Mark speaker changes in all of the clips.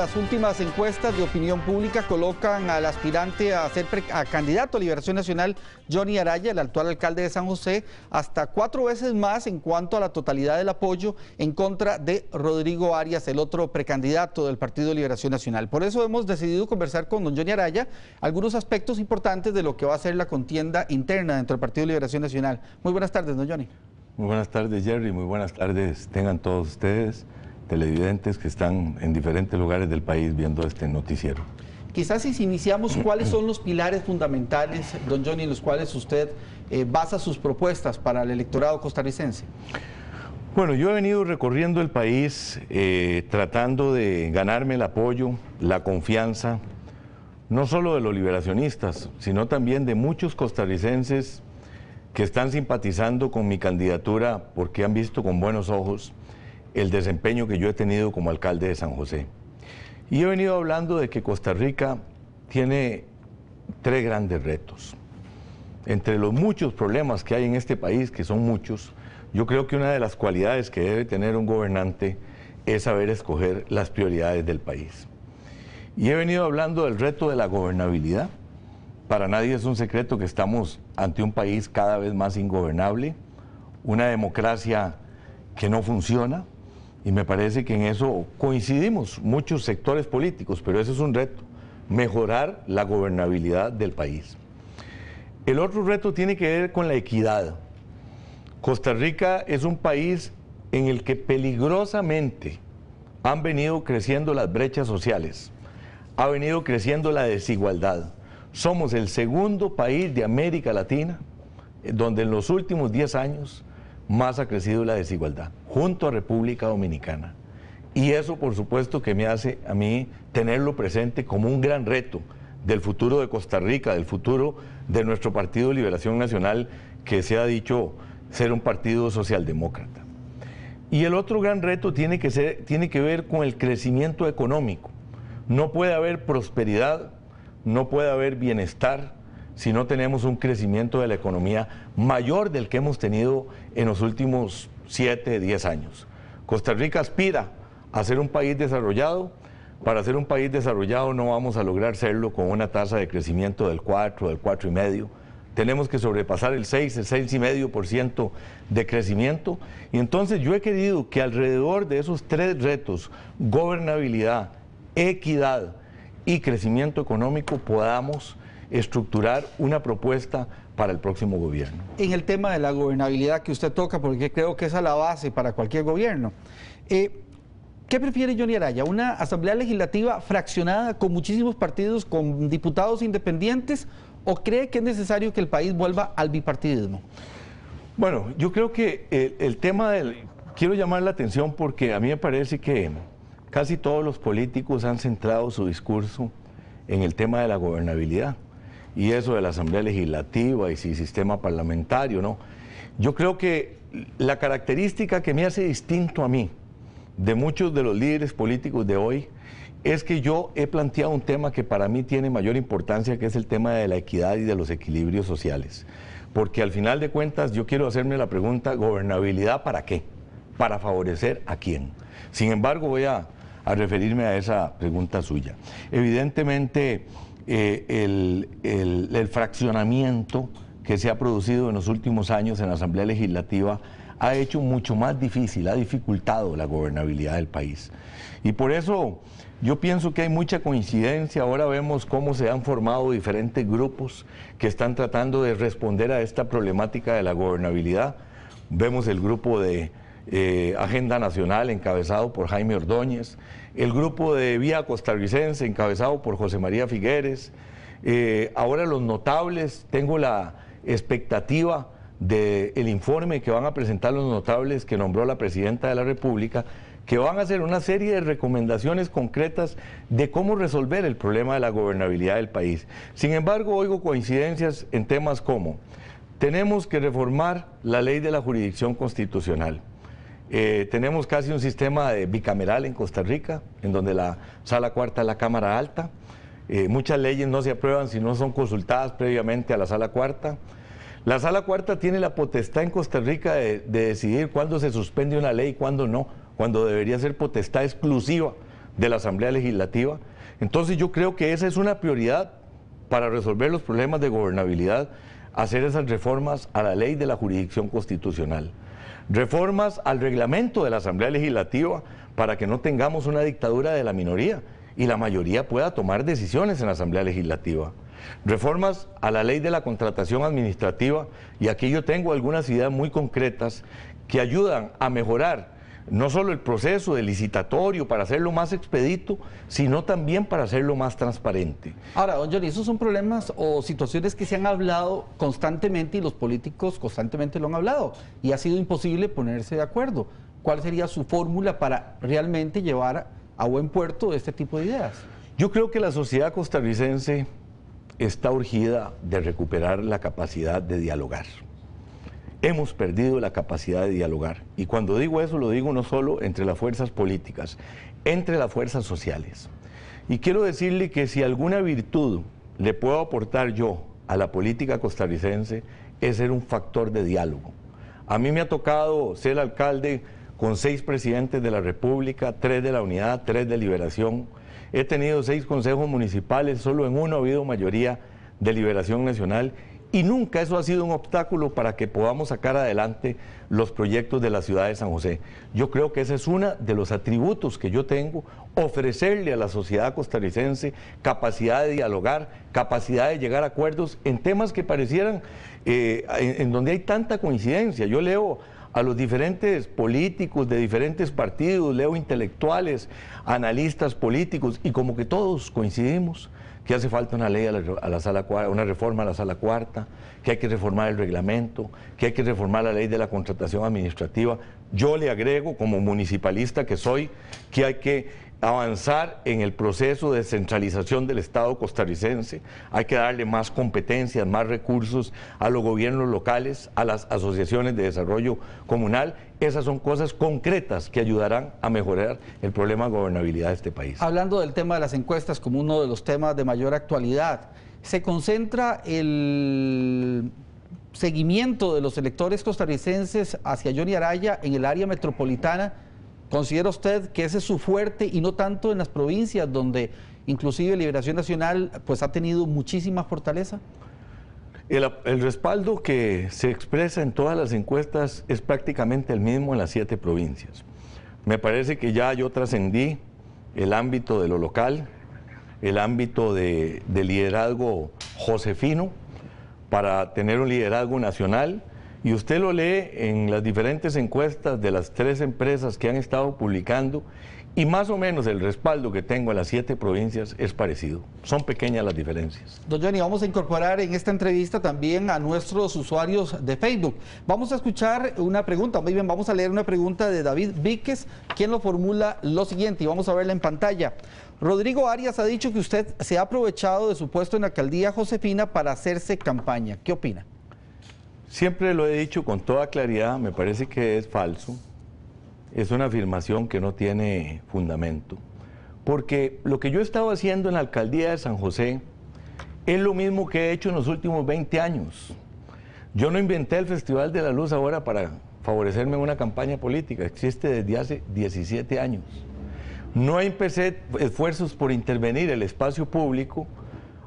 Speaker 1: las últimas encuestas de opinión pública colocan al aspirante a ser candidato a Liberación Nacional, Johnny Araya, el actual alcalde de San José, hasta 4 veces más en cuanto a la totalidad del apoyo en contra de Rodrigo Arias, el otro precandidato del Partido Liberación Nacional. Por eso hemos decidido conversar con don Johnny Araya algunos aspectos importantes de lo que va a ser la contienda interna dentro del Partido Liberación Nacional. Muy buenas tardes, don Johnny.
Speaker 2: Muy buenas tardes, Jerry. Muy buenas tardes tengan todos ustedes, televidentes que están en diferentes lugares del país viendo este noticiero.
Speaker 1: Quizás si iniciamos, ¿cuáles son los pilares fundamentales, don Johnny, en los cuales usted basa sus propuestas para el electorado costarricense?
Speaker 2: Bueno, yo he venido recorriendo el país tratando de ganarme el apoyo, la confianza, no solo de los liberacionistas, sino también de muchos costarricenses que están simpatizando con mi candidatura porque han visto con buenos ojos el desempeño que yo he tenido como alcalde de San José. Y he venido hablando de que Costa Rica tiene 3 grandes retos. Entre los muchos problemas que hay en este país, que son muchos, yo creo que una de las cualidades que debe tener un gobernante es saber escoger las prioridades del país. Y he venido hablando del reto de la gobernabilidad. Para nadie es un secreto que estamos ante un país cada vez más ingobernable, una democracia que no funciona, y me parece que en eso coincidimos muchos sectores políticos, pero ese es un reto, mejorar la gobernabilidad del país. El otro reto tiene que ver con la equidad. Costa Rica es un país en el que peligrosamente han venido creciendo las brechas sociales, ha venido creciendo la desigualdad. Somos el segundo país de América Latina donde en los últimos 10 años más ha crecido la desigualdad, junto a República Dominicana. Y eso, por supuesto, que me hace a mí tenerlo presente como un gran reto del futuro de Costa Rica, del futuro de nuestro Partido Liberación Nacional, que se ha dicho ser un partido socialdemócrata. Y el otro gran reto tiene que ver con el crecimiento económico. No puede haber prosperidad, no puede haber bienestar si no tenemos un crecimiento de la economía mayor del que hemos tenido en los últimos 7, 10 años. Costa Rica aspira a ser un país desarrollado. Para ser un país desarrollado no vamos a lograr serlo con una tasa de crecimiento del 4, del 4,5%. Tenemos que sobrepasar el 6, el 6,5% de crecimiento. Y entonces yo he querido que alrededor de esos 3 retos, gobernabilidad, equidad y crecimiento económico, podamos estructurar una propuesta para el próximo gobierno.
Speaker 1: En el tema de la gobernabilidad que usted toca, porque creo que esa es la base para cualquier gobierno, ¿qué prefiere Johnny Araya? ¿Una asamblea legislativa fraccionada con muchísimos partidos, con diputados independientes, o cree que es necesario que el país vuelva al bipartidismo?
Speaker 2: Bueno, yo creo que el tema quiero llamar la atención porque a mí me parece que casi todos los políticos han centrado su discurso en el tema de la gobernabilidad y eso de la Asamblea Legislativa y si sistema parlamentario, ¿no? Yo creo que la característica que me hace distinto a mí de muchos de los líderes políticos de hoy es que yo he planteado un tema que para mí tiene mayor importancia, que es el tema de la equidad y de los equilibrios sociales. Porque al final de cuentas yo quiero hacerme la pregunta, ¿gobernabilidad para qué? ¿Para favorecer a quién? Sin embargo, voy a referirme a esa pregunta suya. Evidentemente, el fraccionamiento que se ha producido en los últimos años en la Asamblea Legislativa ha hecho mucho más difícil, ha dificultado la gobernabilidad del país. Y por eso yo pienso que hay mucha coincidencia. Ahora vemos cómo se han formado diferentes grupos que están tratando de responder a esta problemática de la gobernabilidad. Vemos el grupo de Agenda Nacional encabezado por Jaime Ordóñez, el grupo de Vía Costarricense encabezado por José María Figueres, ahora los notables. Tengo la expectativa del informe que van a presentar los notables que nombró la Presidenta de la República, que van a hacer una serie de recomendaciones concretas de cómo resolver el problema de la gobernabilidad del país. Sin embargo, oigo coincidencias en temas como: tenemos que reformar la ley de la jurisdicción constitucional. Tenemos casi un sistema bicameral en Costa Rica, en donde la Sala Cuarta es la Cámara Alta. Muchas leyes no se aprueban si no son consultadas previamente a la Sala Cuarta. La Sala Cuarta tiene la potestad en Costa Rica de decidir cuándo se suspende una ley y cuándo no, cuando debería ser potestad exclusiva de la Asamblea Legislativa. Entonces yo creo que esa es una prioridad para resolver los problemas de gobernabilidad, hacer esas reformas a la ley de la jurisdicción constitucional, reformas al reglamento de la Asamblea Legislativa para que no tengamos una dictadura de la minoría y la mayoría pueda tomar decisiones en la Asamblea Legislativa, reformas a la ley de la contratación administrativa, y aquí yo tengo algunas ideas muy concretas que ayudan a mejorar no solo el proceso de licitatorio para hacerlo más expedito, sino también para hacerlo más transparente.
Speaker 1: Ahora, don Johnny, esos son problemas o situaciones que se han hablado constantemente y los políticos constantemente lo han hablado y ha sido imposible ponerse de acuerdo. ¿Cuál sería su fórmula para realmente llevar a buen puerto este tipo de ideas?
Speaker 2: Yo creo que la sociedad costarricense está urgida de recuperar la capacidad de dialogar. Hemos perdido la capacidad de dialogar. Y cuando digo eso, lo digo no solo entre las fuerzas políticas, entre las fuerzas sociales. Y quiero decirle que si alguna virtud le puedo aportar yo a la política costarricense, es ser un factor de diálogo. A mí me ha tocado ser alcalde con 6 presidentes de la República, 3 de la Unidad, 3 de Liberación. He tenido 6 consejos municipales, solo en uno ha habido mayoría de Liberación Nacional. Y nunca eso ha sido un obstáculo para que podamos sacar adelante los proyectos de la ciudad de San José. Yo creo que ese es uno de los atributos que yo tengo, ofrecerle a la sociedad costarricense capacidad de dialogar, capacidad de llegar a acuerdos en temas que parecieran, en donde hay tanta coincidencia. Yo leo a los diferentes políticos de diferentes partidos, leo intelectuales, analistas políticos, y como que todos coincidimos que hace falta una ley a la sala cuarta, una reforma a la sala cuarta, que hay que reformar el reglamento, que hay que reformar la ley de la contratación administrativa. Yo le agrego, como municipalista que soy, que hay que avanzar en el proceso de descentralización del Estado costarricense, hay que darle más competencias, más recursos a los gobiernos locales, a las asociaciones de desarrollo comunal. Esas son cosas concretas que ayudarán a mejorar el problema de gobernabilidad de este país.
Speaker 1: Hablando del tema de las encuestas como uno de los temas de mayor actualidad, ¿se concentra el seguimiento de los electores costarricenses hacia Johnny Araya en el área metropolitana? ¿Considera usted que ese es su fuerte y no tanto en las provincias donde inclusive Liberación Nacional pues ha tenido muchísima fortaleza?
Speaker 2: El respaldo que se expresa en todas las encuestas es prácticamente el mismo en las 7 provincias. Me parece que ya yo trascendí el ámbito de lo local, el ámbito de liderazgo josefino, para tener un liderazgo nacional. Y usted lo lee en las diferentes encuestas de las 3 empresas que han estado publicando, y más o menos el respaldo que tengo en las 7 provincias es parecido. Son pequeñas las diferencias.
Speaker 1: Don Johnny, vamos a incorporar en esta entrevista también a nuestros usuarios de Facebook. Vamos a escuchar una pregunta, muy bien, vamos a leer una pregunta de David Víquez, quien lo formula lo siguiente, y vamos a verla en pantalla. Rodrigo Arias ha dicho que usted se ha aprovechado de su puesto en la alcaldía Josefina para hacerse campaña. ¿Qué opina?
Speaker 2: Siempre lo he dicho con toda claridad, me parece que es falso, es una afirmación que no tiene fundamento, porque lo que yo he estado haciendo en la alcaldía de San José es lo mismo que he hecho en los últimos 20 años. Yo no inventé el Festival de la Luz ahora para favorecerme en una campaña política, existe desde hace 17 años. No empecé esfuerzos por intervenir el espacio público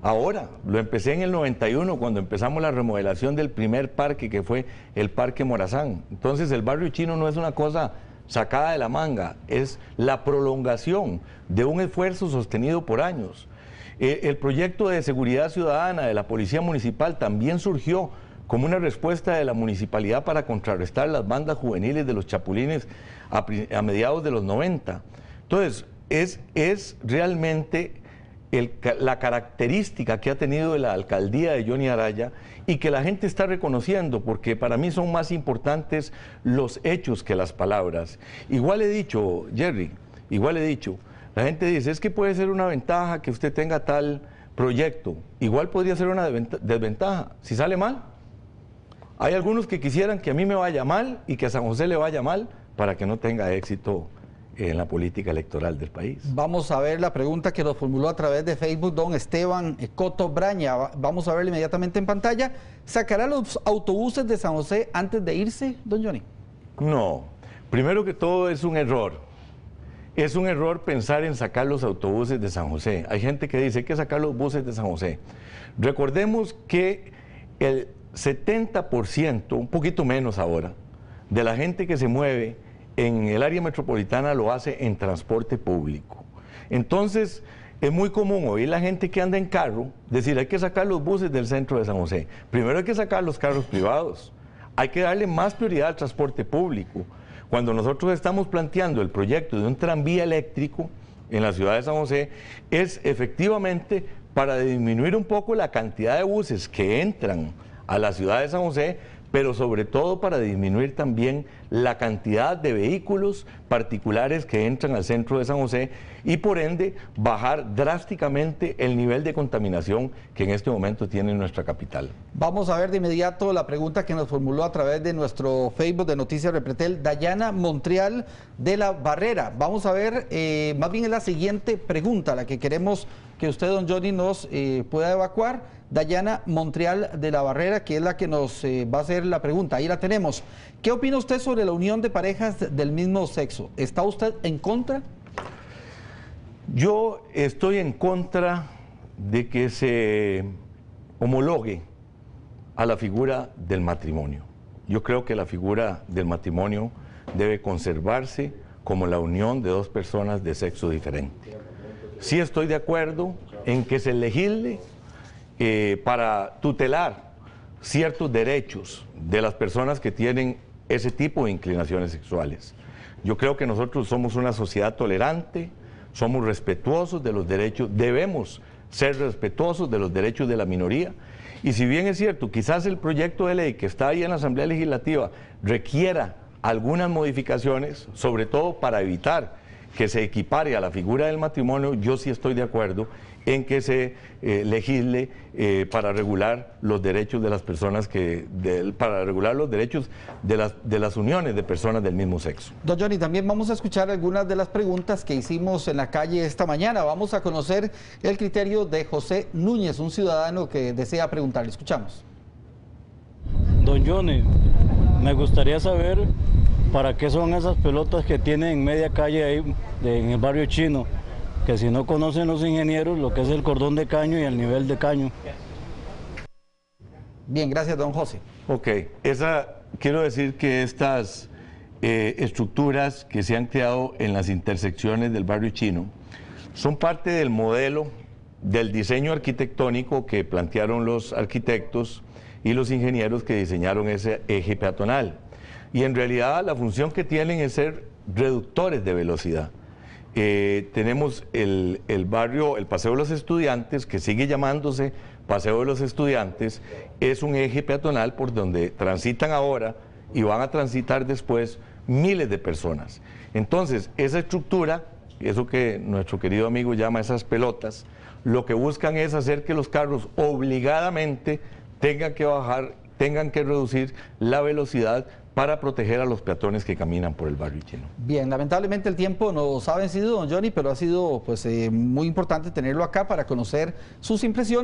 Speaker 2: ahora, lo empecé en el 91 cuando empezamos la remodelación del primer parque, que fue el Parque Morazán. Entonces el barrio chino no es una cosa sacada de la manga, es la prolongación de un esfuerzo sostenido por años. El proyecto de seguridad ciudadana de la Policía Municipal también surgió como una respuesta de la municipalidad para contrarrestar las bandas juveniles de los chapulines a mediados de los 90. Entonces, es realmente la característica que ha tenido la alcaldía de Johnny Araya y que la gente está reconociendo, porque para mí son más importantes los hechos que las palabras. Igual he dicho, Jerry, igual he dicho, la gente dice, es que puede ser una ventaja que usted tenga tal proyecto, igual podría ser una desventaja, si sale mal. Hay algunos que quisieran que a mí me vaya mal y que a San José le vaya mal para que no tenga éxito en la política electoral del país.
Speaker 1: Vamos a ver la pregunta que nos formuló a través de Facebook don Esteban Coto Braña. Vamos a verla inmediatamente en pantalla. ¿Sacará los autobuses de San José antes de irse, don Johnny?
Speaker 2: No. Primero que todo es un error es un error pensar en sacar los autobuses de San José. Hay gente que dice, hay que sacar los buses de San José. Recordemos que el 70%, un poquito menos ahora, de la gente que se mueve en el área metropolitana lo hace en transporte público. Entonces, es muy común oír la gente que anda en carro decir, hay que sacar los buses del centro de San José. Primero hay que sacar los carros privados. Hay que darle más prioridad al transporte público. Cuando nosotros estamos planteando el proyecto de un tranvía eléctrico en la ciudad de San José, es efectivamente para disminuir un poco la cantidad de buses que entran a la ciudad de San José, pero sobre todo para disminuir también la cantidad de vehículos particulares que entran al centro de San José y por ende bajar drásticamente el nivel de contaminación que en este momento tiene nuestra capital.
Speaker 1: Vamos a ver de inmediato la pregunta que nos formuló a través de nuestro Facebook de Noticias Repretel, Dayana Montreal de la Barrera. Vamos a ver, más bien es la siguiente pregunta, la que queremos que usted, don Johnny, nos pueda evacuar. Dayana Montreal de la Barrera, que es la que nos va a hacer la pregunta. Ahí la tenemos. ¿Qué opina usted sobre la unión de parejas del mismo sexo? ¿Está usted en contra?
Speaker 2: Yo estoy en contra de que se homologue a la figura del matrimonio. Yo creo que la figura del matrimonio debe conservarse como la unión de dos personas de sexo diferente. Sí estoy de acuerdo en que se legisle para tutelar ciertos derechos de las personas que tienen ese tipo de inclinaciones sexuales. Yo creo que nosotros somos una sociedad tolerante, somos respetuosos de los derechos, debemos ser respetuosos de los derechos de la minoría. Y si bien es cierto, quizás el proyecto de ley que está ahí en la Asamblea Legislativa requiera algunas modificaciones, sobre todo para evitar que se equipare a la figura del matrimonio, yo sí estoy de acuerdo en que se legisle para regular los derechos de las personas para regular los derechos de las uniones de personas del mismo sexo.
Speaker 1: Don Johnny, también vamos a escuchar algunas de las preguntas que hicimos en la calle esta mañana. Vamos a conocer el criterio de José Núñez, un ciudadano que desea preguntarle. Escuchamos.
Speaker 3: Don Johnny, me gustaría saber para qué son esas pelotas que tienen en media calle ahí en el barrio chino, que si no conocen los ingenieros lo que es el cordón de caño y el nivel de caño.
Speaker 1: Bien, gracias, don José.
Speaker 2: Ok, quiero decir que estas estructuras que se han creado en las intersecciones del barrio chino son parte del modelo del diseño arquitectónico que plantearon los arquitectos y los ingenieros que diseñaron ese eje peatonal. Y en realidad la función que tienen es ser reductores de velocidad. Tenemos el barrio, el Paseo de los Estudiantes, que sigue llamándose Paseo de los Estudiantes, es un eje peatonal por donde transitan ahora y van a transitar después miles de personas. Entonces, esa estructura, eso que nuestro querido amigo llama esas pelotas, lo que buscan es hacer que los carros obligadamente tengan que bajar, tengan que reducir la velocidad para proteger a los peatones que caminan por el barrio chino.
Speaker 1: Bien, lamentablemente el tiempo nos ha vencido, don Johnny, pero ha sido pues, muy importante tenerlo acá para conocer sus impresiones.